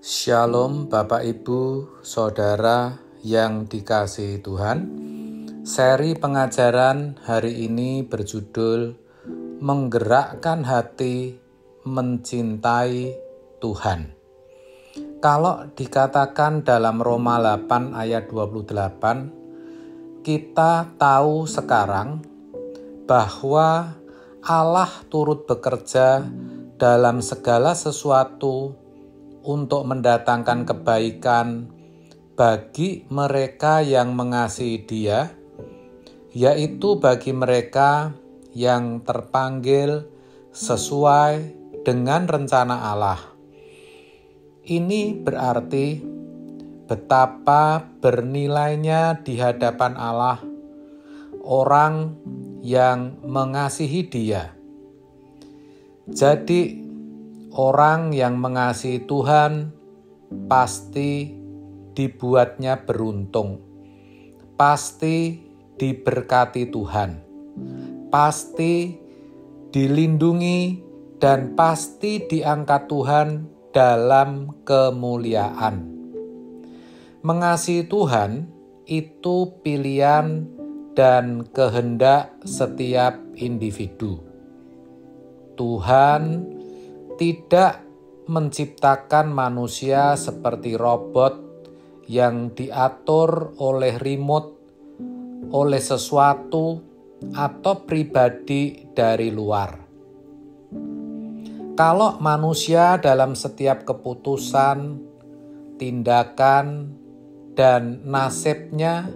Shalom Bapak Ibu, Saudara yang dikasihi Tuhan. Seri pengajaran hari ini berjudul Menggerakkan Hati Mencintai Tuhan. Kalau dikatakan dalam Roma 8 ayat 28, kita tahu sekarang bahwa Allah turut bekerja dalam segala sesuatu untuk mendatangkan kebaikan bagi mereka yang mengasihi Dia, yaitu bagi mereka yang terpanggil sesuai dengan rencana Allah. Ini berarti betapa bernilainya di hadapan Allah orang yang mengasihi Dia. Jadi, orang yang mengasihi Tuhan pasti dibuatnya beruntung, pasti diberkati Tuhan, pasti dilindungi dan pasti diangkat Tuhan dalam kemuliaan. Mengasihi Tuhan itu pilihan dan kehendak setiap individu. Tuhan tidak menciptakan manusia seperti robot yang diatur oleh remote, oleh sesuatu atau pribadi dari luar. Kalau manusia dalam setiap keputusan, tindakan, dan nasibnya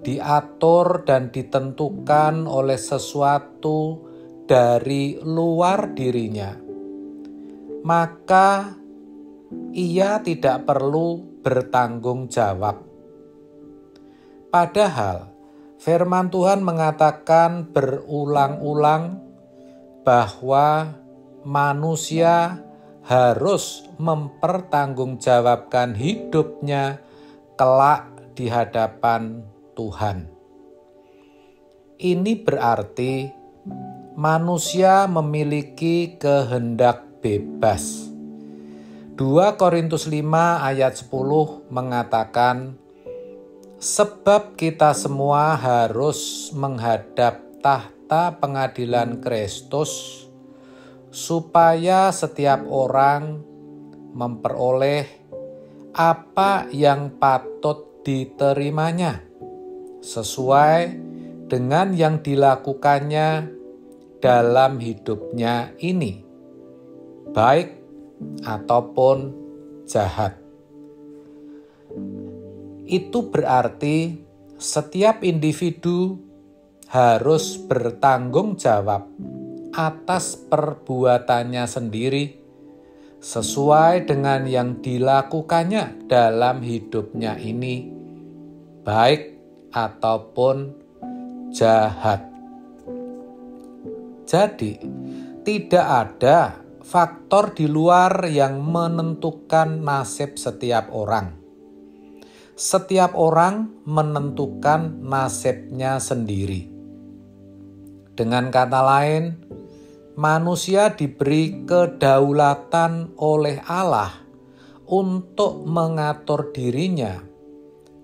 diatur dan ditentukan oleh sesuatu dari luar dirinya, maka ia tidak perlu bertanggung jawab. Padahal firman Tuhan mengatakan berulang-ulang bahwa manusia harus mempertanggungjawabkan hidupnya kelak di hadapan Tuhan. Ini berarti manusia memiliki kehendak bebas. 2 Korintus 5 ayat 10 mengatakan, sebab kita semua harus menghadap tahta pengadilan Kristus, supaya setiap orang memperoleh apa yang patut diterimanya, sesuai dengan yang dilakukannya dalam hidupnya ini, baik ataupun jahat. Itu berarti setiap individu harus bertanggung jawab atas perbuatannya sendiri sesuai dengan yang dilakukannya dalam hidupnya ini, baik ataupun jahat. Jadi, tidak ada faktor di luar yang menentukan nasib setiap orang. Setiap orang menentukan nasibnya sendiri. Dengan kata lain, manusia diberi kedaulatan oleh Allah untuk mengatur dirinya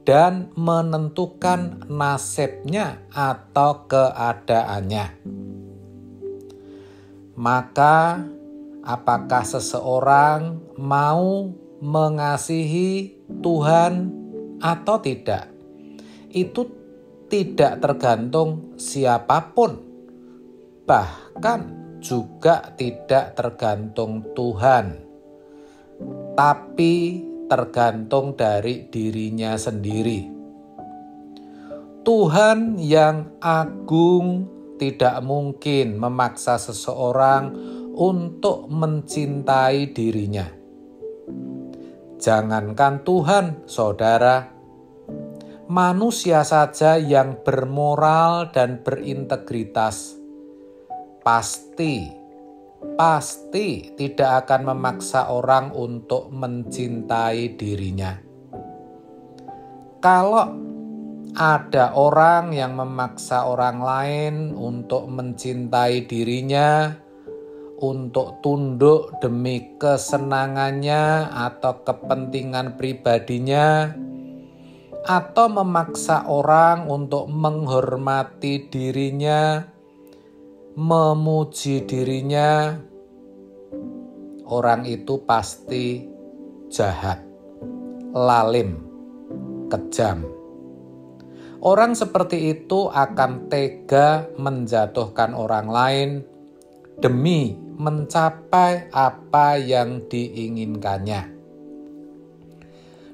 dan menentukan nasibnya atau keadaannya. Maka, apakah seseorang mau mengasihi Tuhan atau tidak? Itu tidak tergantung siapapun, bahkan juga tidak tergantung Tuhan, tapi tergantung dari dirinya sendiri. Tuhan yang agung tidak mungkin memaksa seseorang untuk mencintai dirinya. Jangankan Tuhan, saudara, manusia saja yang bermoral dan berintegritas pasti tidak akan memaksa orang untuk mencintai dirinya. Kalau ada orang yang memaksa orang lain untuk mencintai dirinya, untuk tunduk demi kesenangannya atau kepentingan pribadinya, atau memaksa orang untuk menghormati dirinya, memuji dirinya, orang itu pasti jahat, lalim, kejam. Orang seperti itu akan tega menjatuhkan orang lain demi mencapai apa yang diinginkannya.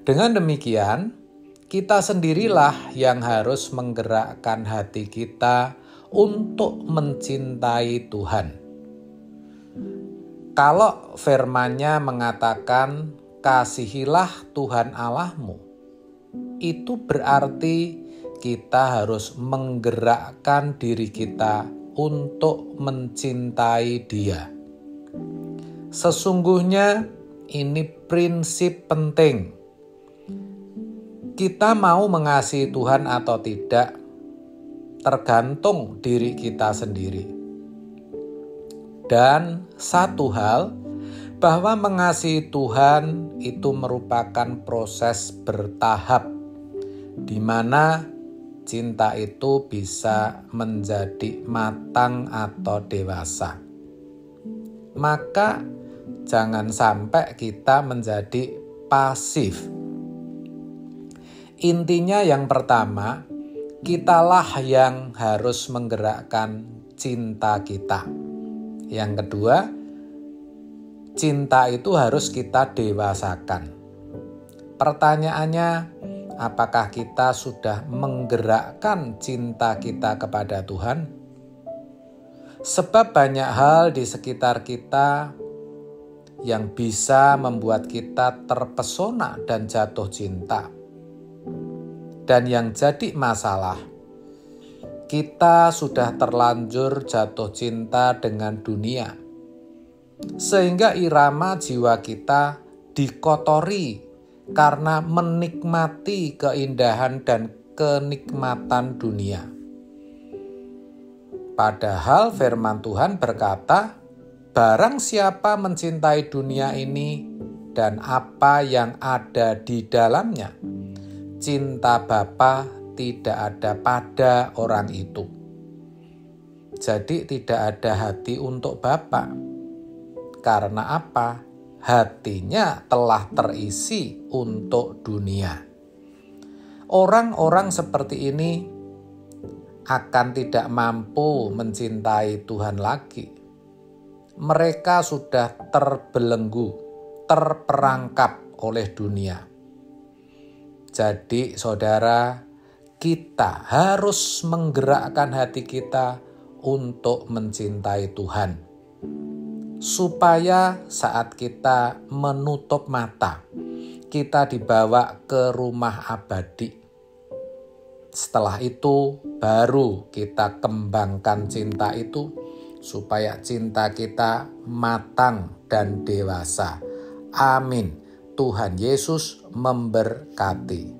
Dengan demikian, kita sendirilah yang harus menggerakkan hati kita untuk mencintai Tuhan. Kalau firman-Nya mengatakan, kasihilah Tuhan Allahmu, itu berarti kita harus menggerakkan diri kita untuk mencintai Dia. Sesungguhnya ini prinsip penting. Kita mau mengasihi Tuhan atau tidak, tergantung diri kita sendiri. Dan satu hal, bahwa mengasihi Tuhan itu merupakan proses bertahap, di mana cinta itu bisa menjadi matang atau dewasa. Maka jangan sampai kita menjadi pasif. Intinya yang pertama, kitalah yang harus menggerakkan cinta kita. Yang kedua, cinta itu harus kita dewasakan. Pertanyaannya, apakah kita sudah menggerakkan cinta kita kepada Tuhan? Sebab banyak hal di sekitar kita yang bisa membuat kita terpesona dan jatuh cinta. Dan yang jadi masalah, kita sudah terlanjur jatuh cinta dengan dunia, sehingga irama jiwa kita dikotori karena menikmati keindahan dan kenikmatan dunia. Padahal firman Tuhan berkata, barang siapa mencintai dunia ini dan apa yang ada di dalamnya, cinta Bapa tidak ada pada orang itu. Jadi tidak ada hati untuk Bapa. Karena apa? Hatinya telah terisi untuk dunia. Orang-orang seperti ini akan tidak mampu mencintai Tuhan lagi. Mereka sudah terbelenggu, terperangkap oleh dunia. Jadi saudara, kita harus menggerakkan hati kita untuk mencintai Tuhan. Supaya saat kita menutup mata, kita dibawa ke rumah abadi. Setelah itu baru kita kembangkan cinta itu supaya cinta kita matang dan dewasa. Amin. Tuhan Yesus memberkati.